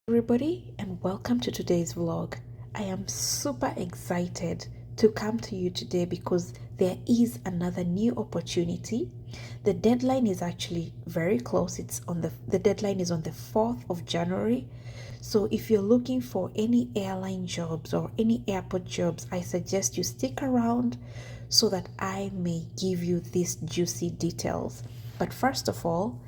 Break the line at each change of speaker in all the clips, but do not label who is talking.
Everybody, and welcome to today's vlog. I am super excited to come to you today because there is another new opportunity. The deadline is actually very close. The deadline is on the 4th of January. So if you're looking for any airline jobs or any airport jobs, I suggest you stick around so that I may give you these juicy details. But first of all,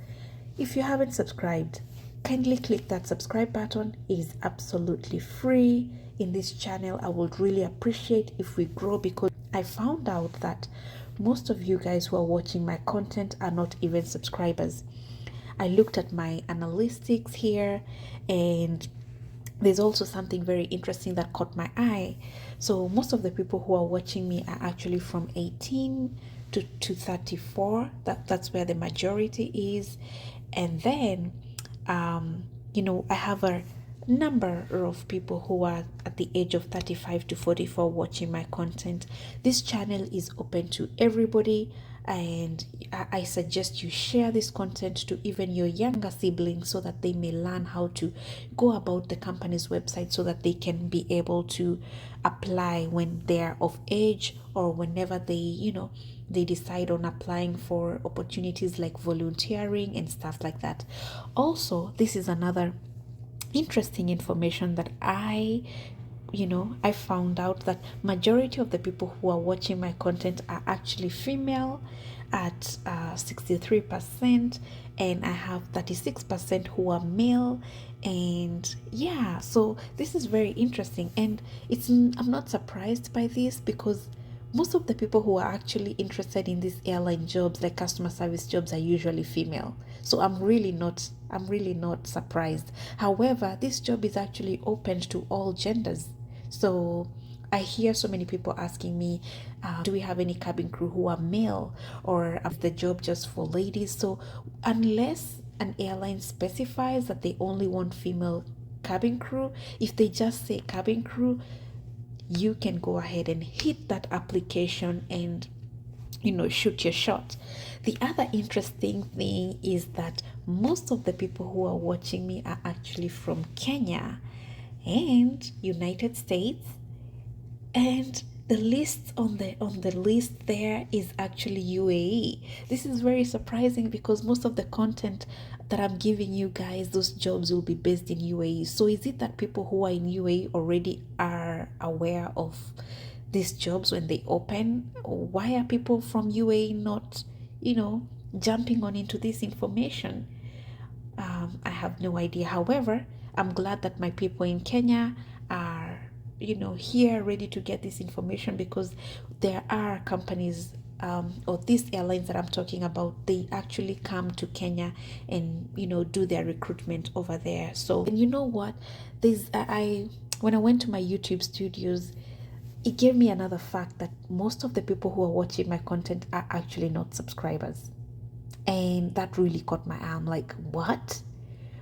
if you haven't subscribed, kindly click that subscribe button. It is absolutely free in this channel. I would really appreciate if we grow because I found out that most of you guys who are watching my content are not even subscribers. I looked at my analytics here, and there's also something very interesting that caught my eye. So most of the people who are watching me are actually from 18 to 34. That's where the majority is. And then I have a number of people who are at the age of 35 to 44 watching my content. This channel is open to everybody, and I suggest you share this content to even your younger siblings so that they may learn how to go about the company's website so that they can be able to apply when they're of age, or whenever they decide on applying for opportunities like volunteering and stuff like that. Also, this is another interesting information that I found out that majority of the people who are watching my content are actually female at 63%, and I have 36% who are male. And yeah, so this is very interesting, and I'm not surprised by this because most of the people who are actually interested in these airline jobs, like customer service jobs, are usually female. So I'm really not surprised. However, this job is actually open to all genders. So I hear so many people asking me, do we have any cabin crew who are male, or is the job just for ladies? So unless an airline specifies that they only want female cabin crew, if they just say cabin crew, you can go ahead and hit that application and shoot your shot. The other interesting thing is that most of the people who are watching me are actually from Kenya and United States, and the list on the list there is actually UAE. This is very surprising because most of the content that I'm giving you guys, those jobs will be based in UAE. So is it that people who are in UAE already are aware of these jobs when they open? Or why are people from UAE not jumping on into this information? I have no idea. However, I'm glad that my people in Kenya are here ready to get this information, because there are companies, or these airlines that I'm talking about, they actually come to Kenya and do their recruitment over there. So, and you know what, this I when I went to my YouTube studios, it gave me another fact that most of the people who are watching my content are actually not subscribers. And that really caught my eye. I'm like, what?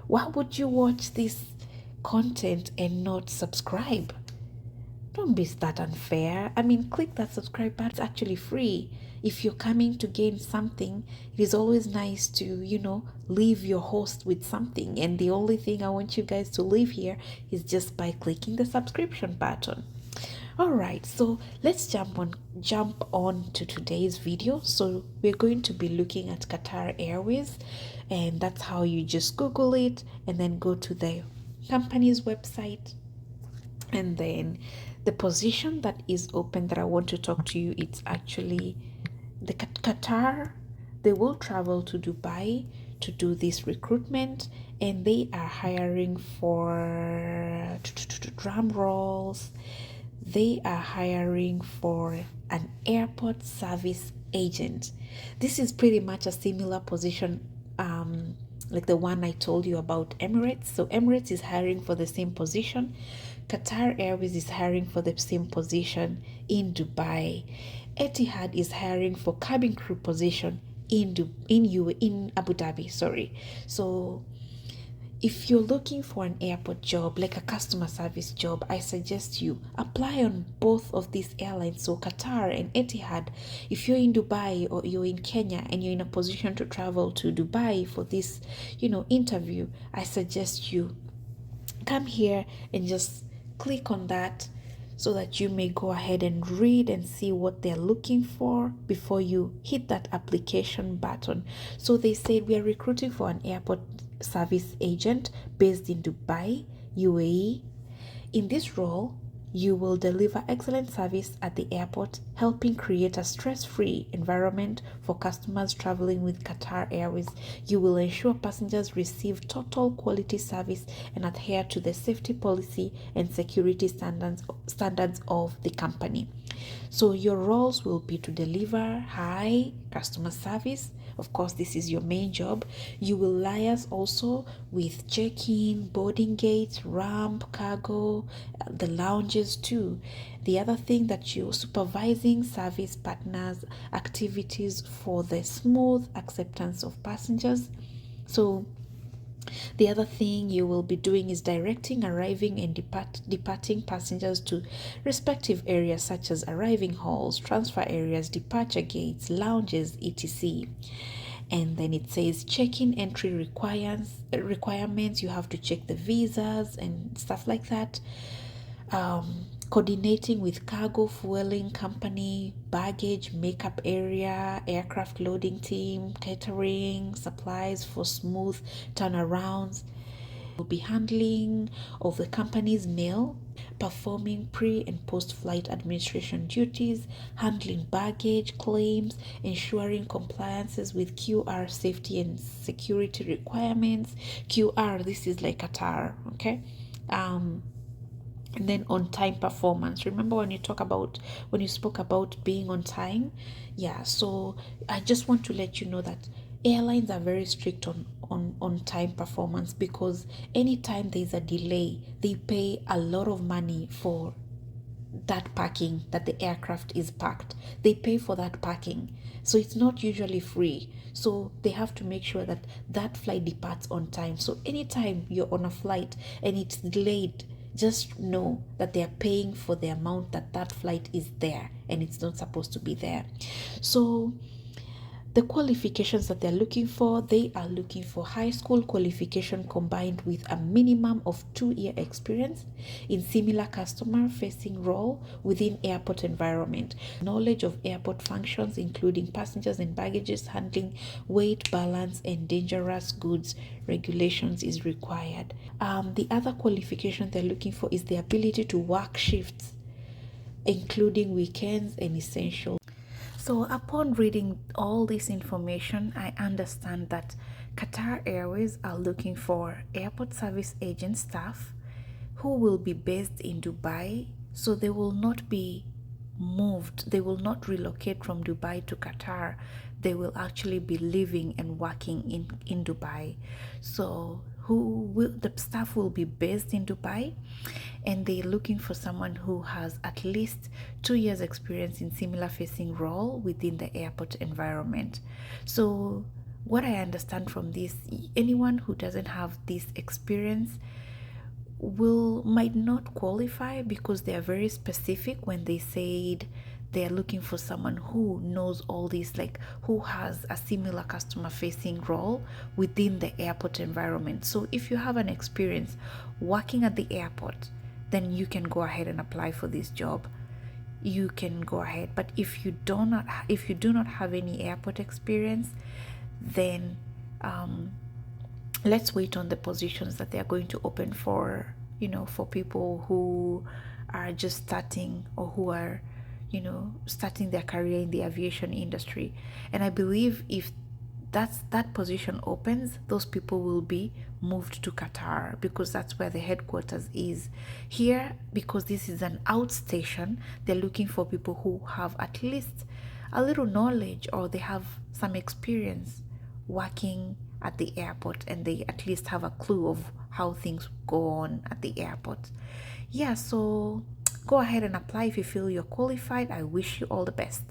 Why would you watch this content and not subscribe? Don't be that unfair. I mean, click that subscribe button. It's actually free. If you're coming to gain something, it is always nice to, leave your host with something. And the only thing I want you guys to leave here is just by clicking the subscription button. All right, so let's jump on to today's video. So we're going to be looking at Qatar Airways, and that's how you just Google it and then go to the company's website, and then the position that is open that I want to talk to you, it's actually the Qatar. They will travel to Dubai to do this recruitment, and they are hiring for drum rolls. They are hiring for an airport service agent. This is pretty much a similar position, like the one I told you about Emirates. So Emirates is hiring for the same position. Qatar Airways is hiring for the same position in Dubai. Etihad is hiring for cabin crew position in Abu Dhabi. Sorry. So if you're looking for an airport job, like a customer service job, I suggest you apply on both of these airlines, so Qatar and Etihad. If you're in Dubai or you're in Kenya and you're in a position to travel to Dubai for this, interview, I suggest you come here and just click on that so that you may go ahead and read and see what they're looking for before you hit that application button. So they said we are recruiting for an airport service agent based in Dubai, UAE. In this role, you will deliver excellent service at the airport, helping create a stress-free environment for customers traveling with Qatar Airways. You will ensure passengers receive total quality service and adhere to the safety policy and security standards of the company. So your roles will be to deliver high customer service. Of course, this is your main job. You will liaise also with check-in, boarding gates, ramp, cargo, the lounges too. The other thing that you're supervising service partners' activities for the smooth acceptance of passengers. So the other thing you will be doing is directing arriving and departing passengers to respective areas such as arriving halls, transfer areas, departure gates, lounges, etc. And then it says check-in entry requirements. You have to check the visas and stuff like that. Coordinating with cargo fueling company, baggage makeup area, aircraft loading team, catering, supplies for smooth turnarounds. Will be handling of the company's mail, performing pre and post flight administration duties, handling baggage claims, ensuring compliances with QR safety and security requirements. QR, this is like Qatar, okay? And then on time performance. Remember when you spoke about being on time? Yeah, so I just want to let you know that airlines are very strict on time performance, because anytime there's a delay, they pay a lot of money for that parking that the aircraft is parked. They pay for that parking, so it's not usually free. So they have to make sure that that flight departs on time. So anytime you're on a flight and it's delayed, just know that they are paying for the amount that that flight is there, and it's not supposed to be there. So the qualifications that they're looking for, they are looking for high school qualification combined with a minimum of 2-year experience in similar customer facing role within airport environment, knowledge of airport functions including passengers and baggages handling, weight balance, and dangerous goods regulations is required. The other qualification they're looking for is the ability to work shifts including weekends and essential. So upon reading all this information, I understand that Qatar Airways are looking for airport service agent staff who will be based in Dubai. So they will not be moved. They will not relocate from Dubai to Qatar. They will actually be living and working in Dubai. So the staff will be based in Dubai, and they're looking for someone who has at least 2 years experience in similar facing role within the airport environment. So what I understand from this, anyone who doesn't have this experience might not qualify, because they are very specific when they said they're looking for someone who knows all this, like who has a similar customer facing role within the airport environment. So if you have an experience working at the airport, then you can go ahead and apply for this job. You can go ahead. But if you do not have any airport experience, then let's wait on the positions that they are going to open for, for people who are just starting, or who are starting their career in the aviation industry. And I believe if that position opens, those people will be moved to Qatar, because that's where the headquarters is. Here, because this is an outstation, they're looking for people who have at least a little knowledge, or they have some experience working at the airport, and they at least have a clue of how things go on at the airport. Yeah, so go ahead and apply if you feel you're qualified. I wish you all the best.